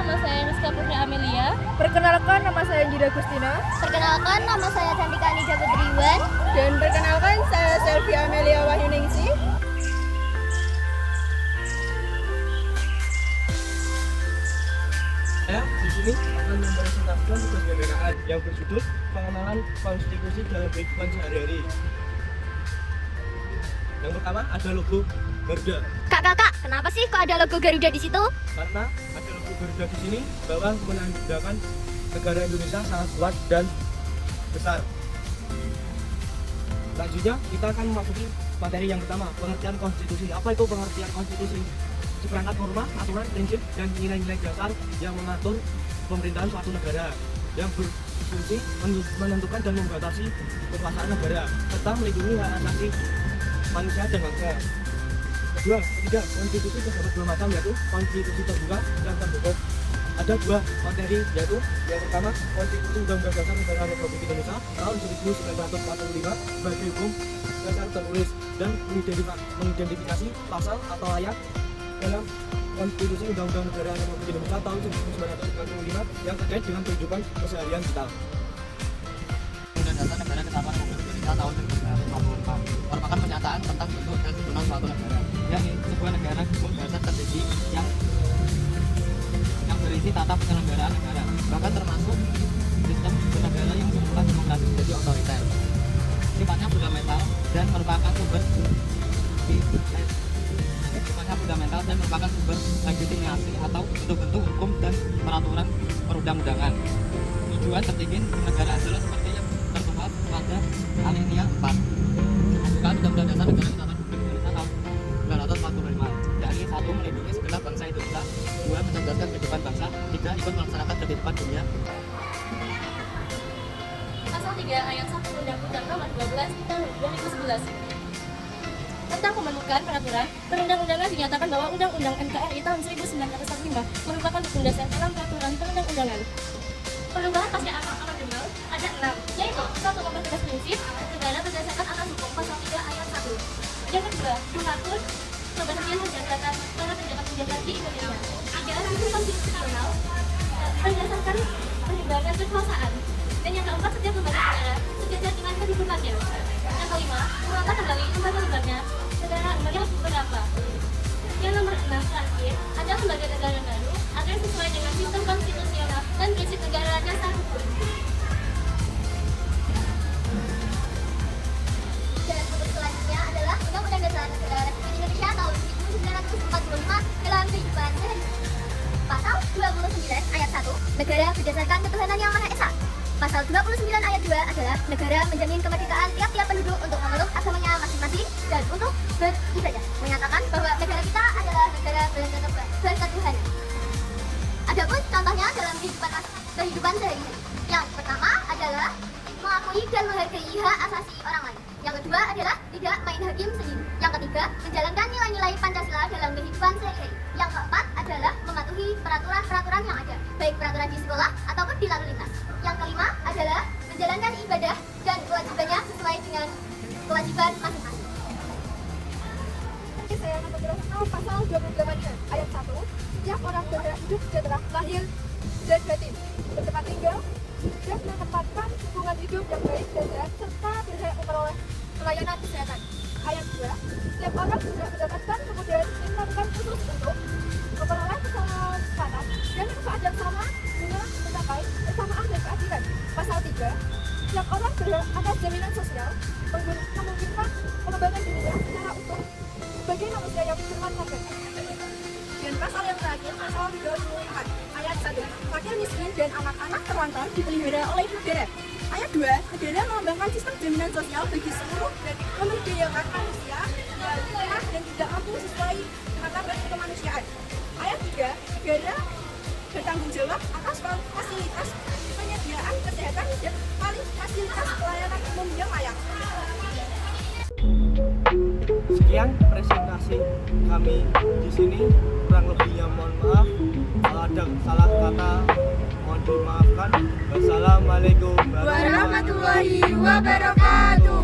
nama saya Rizka Putri Amelia. Perkenalkan, nama saya Jida Gustina. Perkenalkan, nama saya Cantika Anija Putriwan. Dan perkenalkan, saya Selvi Amelia Wahyuningsi. Saya di sini akan mempresentasikan tugas kenegaraan yang berjudul pengenalan konstitusi dalam kehidupan sehari-hari. Yang pertama ada logo Garuda. Kakak, kenapa sih kok ada logo Garuda di situ? Karena ada logo Garuda di sini bahwa menandakan negara Indonesia sangat kuat dan besar. Selanjutnya kita akan memasuki materi yang pertama, pengertian konstitusi. Apa itu pengertian konstitusi? Seperangkat norma, aturan, prinsip, dan nilai-nilai dasar yang mengatur pemerintahan suatu negara yang berfungsi menentukan dan membatasi kekuasaan negara serta melindungi hak asasi manusia dan bangsa. Ketiga, konstitusi terdapat dua macam, yaitu konstitusi terbuka dan tertutup. Ada dua materi, yaitu yang pertama konstitusi Undang-Undang Dasar Negara Republik Indonesia tahun 1945 sebagai hukum dasar tertulis dan mengidentifikasi pasal atau ayat dalam konstitusi Undang-Undang Negara Republik Indonesia tahun 1945 yang terkait dengan kehidupan keseharian kita. Undang-Undang Dasar Negara Kesatuan Republik Indonesia tahun 1945 merupakan pernyataan tentang bentuk dan turunan suatu negara, yakni sebuah negara hukum dasar terdiri yang berisi tata penyelenggaraan negara, bahkan termasuk sistem bernegara yang semula demokrasi menjadi otoriter. Sifatnya fundamental dan merupakan sumber legitimasi atau bentuk-bentuk hukum dan peraturan perundang-undangan. Tujuan tertinggi negara adalah seperti yang tertuang pada alinea 4 pembukaan Undang-Undang Dasar Negara Kesatuan Republik Indonesia tahun 1945, yakni 1. Melindungi segenap bangsa Indonesia, 2. Mencerdaskan kehidupan bangsa, 3. Ikut melaksanakan kehidupan dunia. Pasal 3 ayat 1 Undang-Undang Nomor 12 Tahun 2011 tentang pembentukan peraturan perundang-undangan dinyatakan bahwa Undang-Undang NKRI tahun 1945 merupakan hukum dasar dalam peraturan perundang-undangan. Perubahan pasca amandemen ada 6, yaitu 1. Mempertegas prinsip negara berdasarkan atas hukum pasal 3 ayat 1. Yang kedua, mengatur pemberhentian penjabatan para penjabat di Indonesia. 3. Hukum konstitusional berdasarkan penyebaran kekuasaan. Dan yang keempat, setiap lembaga negara sejajar dengan kedudukannya. Yang kelima, menata kembali lembaga-lembaganya negara yang berapa. Yang nomor 6 terakhir, ada lembaga negara baru agar sesuai dengan sistem konstitusional dan prinsip negara dasar hukum. Dan untuk selanjutnya adalah Undang-Undang Dasar Negara Republik Indonesia tahun 1945 dalam kehidupan sehari-hari. Pasal 29 ayat 1, negara berdasarkan ketuhanan yang Maha Esa. Pasal 29 ayat 2 adalah negara menjamin kemerdekaan tiap-tiap penduduk untuk memeluk agamanya masing-masing dan untuk beribadah, menyatakan bahwa negara kita adalah negara berketuhanan. Adapun contohnya dalam kehidupan sehari-hari. Yang pertama adalah mengakui dan menghargai hak asasi orang lain. Yang kedua adalah tidak main hakim sendiri. Yang ketiga, menjalankan nilai-nilai Pancasila dalam kehidupan sehari-hari. Yang keempat adalah mematuhi peraturan-peraturan yang ada, baik peraturan di sekolah ataupun di lalu lintas. Yang kelima adalah menjalankan ibadah dan kewajibannya sesuai dengan kewajiban masing-masing. Saya akan menjelaskan pasal 28 ayat 1. Setiap orang berhak hidup sejahtera, lahir dan batin, bertempat tinggal, dan menempatkan hubungan hidup yang baik dan sehat, serta berhak memperoleh pelayanan kesehatan. Ayat 2. Setiap orang berhak mendapatkan kemudahan melakukan khusus untuk memperoleh kesehatan dan manfaat yang sama guna mencapai kesamaan dan keadilan. Pasal 3. Setiap orang berhak atas jaminan sosial, memungkinkan pengembangan dirinya secara utuh sebagai manusia yang bermartabat. Dan pasal yang terakhir, pasal 24 ayat 1. Fakir miskin dan anak-anak terlantar dipelihara oleh negara. Ayat 2. Negara mengembangkan sistem jaminan sosial bagi seluruh dan memberdayakan manusia yang lemah dan tidak mampu sesuai martabat kemanusiaan. Ayat 3. Negara bertanggung jawab atas fasilitas penyediaan kesehatan dan fasilitas pelayanan umum yang layak. Sekian presentasi kami di sini. Kurang lebihnya mohon maaf. Kalau ada salah kata mohon dimaafkan. Wassalamualaikum Warahmatullahi wabarakatuh.